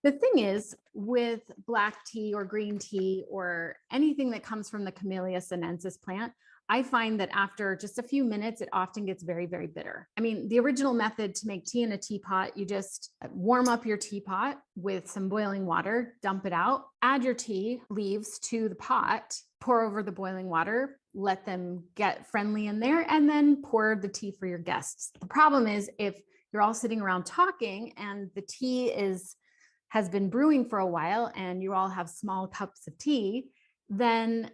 The thing is, with black tea or green tea or anything that comes from the Camellia sinensis plant, I find that after just a few minutes, it often gets very, very bitter. I mean, the original method to make tea in a teapot, you just warm up your teapot with some boiling water, dump it out, add your tea leaves to the pot, pour over the boiling water, let them get friendly in there, and then pour the tea for your guests. The problem is if you're all sitting around talking and the tea has been brewing for a while and you all have small cups of tea, then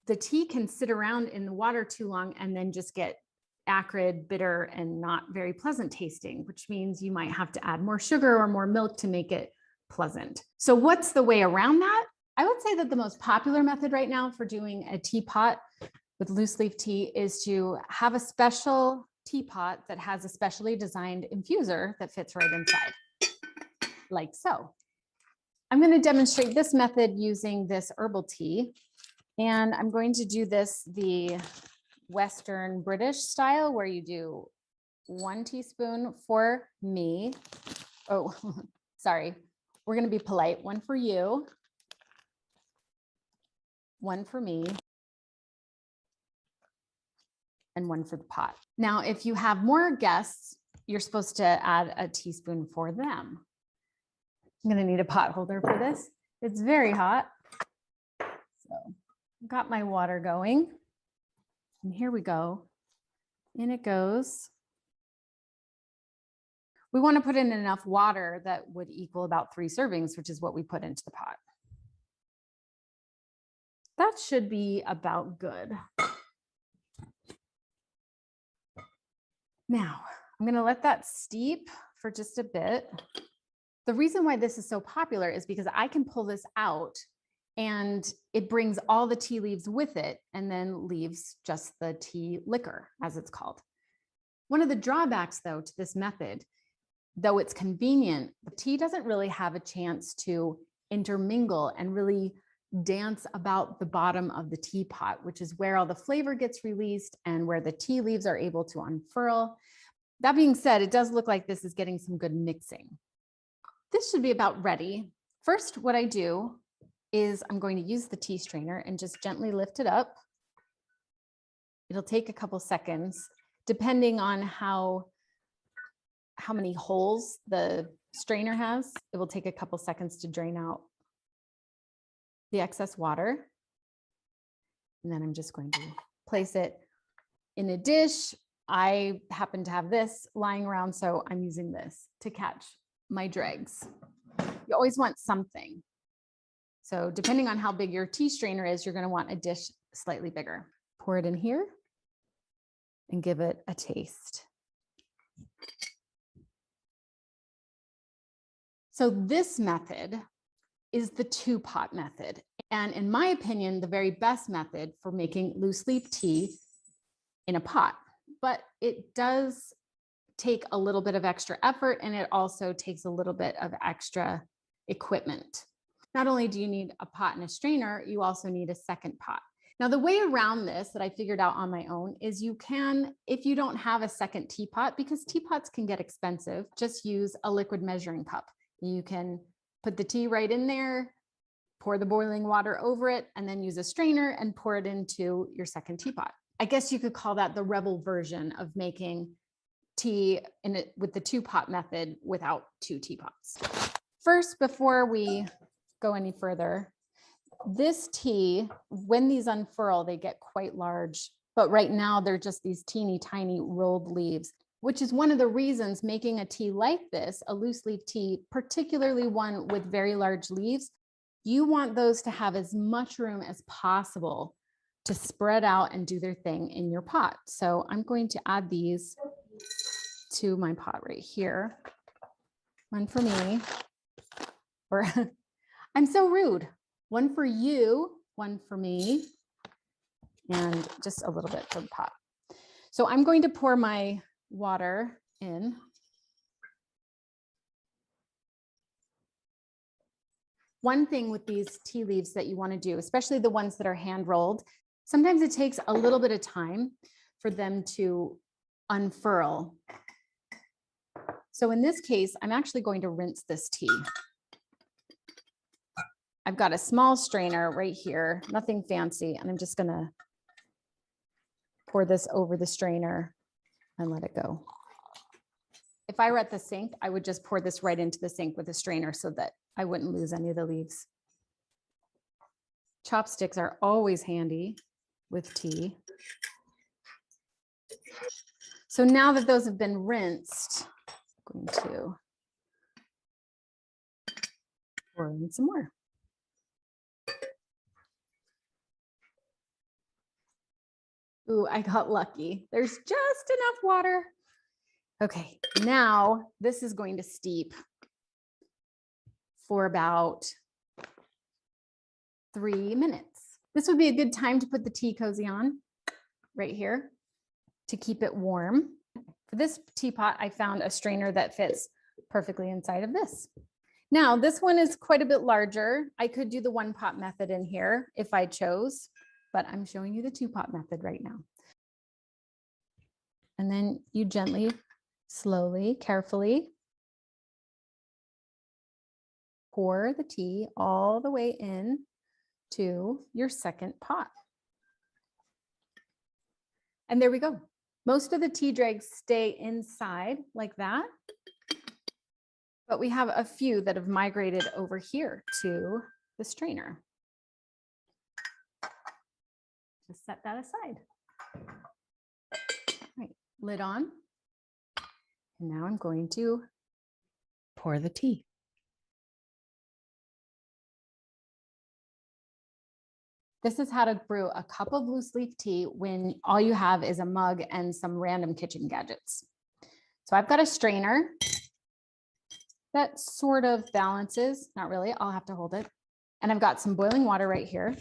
the tea can sit around in the water too long and then just get acrid, bitter, and not very pleasant tasting, which means you might have to add more sugar or more milk to make it pleasant. So what's the way around that? I would say that the most popular method right now for doing a teapot with loose leaf tea is to have a special teapot that has a specially designed infuser that fits right inside, like so. I'm going to demonstrate this method using this herbal tea. And I'm going to do this the Western British style, where you do 1 teaspoon for me. Oh, sorry. We're going to be polite. 1 for you, 1 for me, and 1 for the pot. Now, if you have more guests, you're supposed to add a teaspoon for them. I'm going to need a pot holder for this. It's very hot. So got my water going, and here we go. In it goes. We want to put in enough water that would equal about 3 servings, which is what we put into the pot. That should be about good. Now, I'm going to let that steep for just a bit. The reason why this is so popular is because I can pull this out and it brings all the tea leaves with it and then leaves just the tea liquor, as it's called. One of the drawbacks, though, to this method, though it's convenient, the tea doesn't really have a chance to intermingle and really dance about the bottom of the teapot, which is where all the flavor gets released and where the tea leaves are able to unfurl. That being said, it does look like this is getting some good mixing. This should be about ready. First, what I do is I'm going to use the tea strainer and just gently lift it up. It'll take a couple seconds, depending on how many holes the strainer has. It will take a couple seconds to drain out the excess water. And then I'm just going to place it in a dish. I happen to have this lying around, so I'm using this to catch my dregs. You always want something. So depending on how big your tea strainer is, you're going to want a dish slightly bigger. Pour it in here and give it a taste. So this method is the 2-pot method. And in my opinion, the very best method for making loose leaf tea in a pot. But it does take a little bit of extra effort, and it also takes a little bit of extra equipment. Not only do you need a pot and a strainer, you also need a second pot. Now, the way around this that I figured out on my own is you can, if you don't have a second teapot, because teapots can get expensive, just use a liquid measuring cup. You can put the tea right in there, pour the boiling water over it, and then use a strainer and pour it into your second teapot. I guess you could call that the rebel version of making tea with the 2-pot method without 2 teapots. First, before we go any further, this tea, when these unfurl, they get quite large, but right now they're just these teeny tiny rolled leaves, which is one of the reasons making a tea like this, a loose leaf tea, particularly one with very large leaves, you want those to have as much room as possible to spread out and do their thing in your pot. So I'm going to add these to my pot right here. 1 for me, or I'm so rude. 1 for you, 1 for me, and just a little bit for the pot. So I'm going to pour my water in. One thing with these tea leaves that you want to do, especially the ones that are hand rolled, sometimes it takes a little bit of time for them to unfurl. So in this case, I'm actually going to rinse this tea. I've got a small strainer right here, nothing fancy, and I'm just gonna pour this over the strainer and let it go. If I were at the sink, I would just pour this right into the sink with a strainer so that I wouldn't lose any of the leaves. Chopsticks are always handy with tea. So now that those have been rinsed, I'm going to pour in some more. Ooh, I got lucky. There's just enough water. Okay, now this is going to steep for about 3 minutes. This would be a good time to put the tea cozy on right here to keep it warm. For this teapot, I found a strainer that fits perfectly inside of this. Now, this one is quite a bit larger. I could do the one pot method in here if I chose, but I'm showing you the 2-pot method right now. And then you gently, slowly, carefully pour the tea all the way in to your second pot. And there we go. Most of the tea dregs stay inside like that, but we have a few that have migrated over here to the strainer. Just set that aside. All right, lid on. And now I'm going to pour the tea. This is how to brew a cup of loose leaf tea when all you have is a mug and some random kitchen gadgets. So I've got a strainer that sort of balances, not really, I'll have to hold it. And I've got some boiling water right here.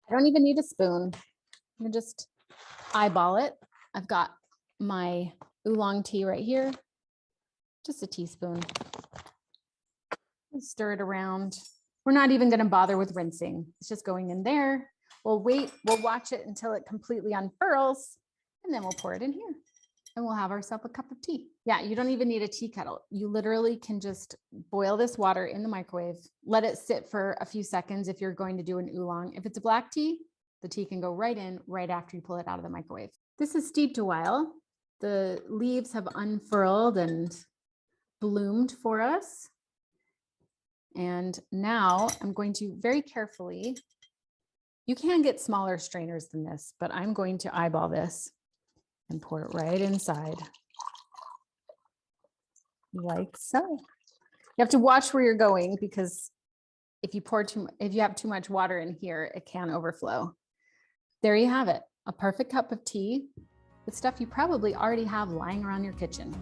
I don't even need a spoon. I'm gonna just eyeball it. I've got my oolong tea right here, just a teaspoon. Stir it around. We're not even going to bother with rinsing. It's just going in there. We'll wait, we'll watch it until it completely unfurls, and then we'll pour it in here and we'll have ourselves a cup of tea. Yeah, you don't even need a tea kettle. You literally can just boil this water in the microwave, let it sit for a few seconds if you're going to do an oolong. If it's a black tea, the tea can go right in right after you pull it out of the microwave. This is steeped a while. The leaves have unfurled and bloomed for us. And now I'm going to very carefully, you can get smaller strainers than this, but I'm going to eyeball this and pour it right inside. Like so. You have to watch where you're going because if you have too much water in here, it can overflow. There you have it, a perfect cup of tea with stuff you probably already have lying around your kitchen.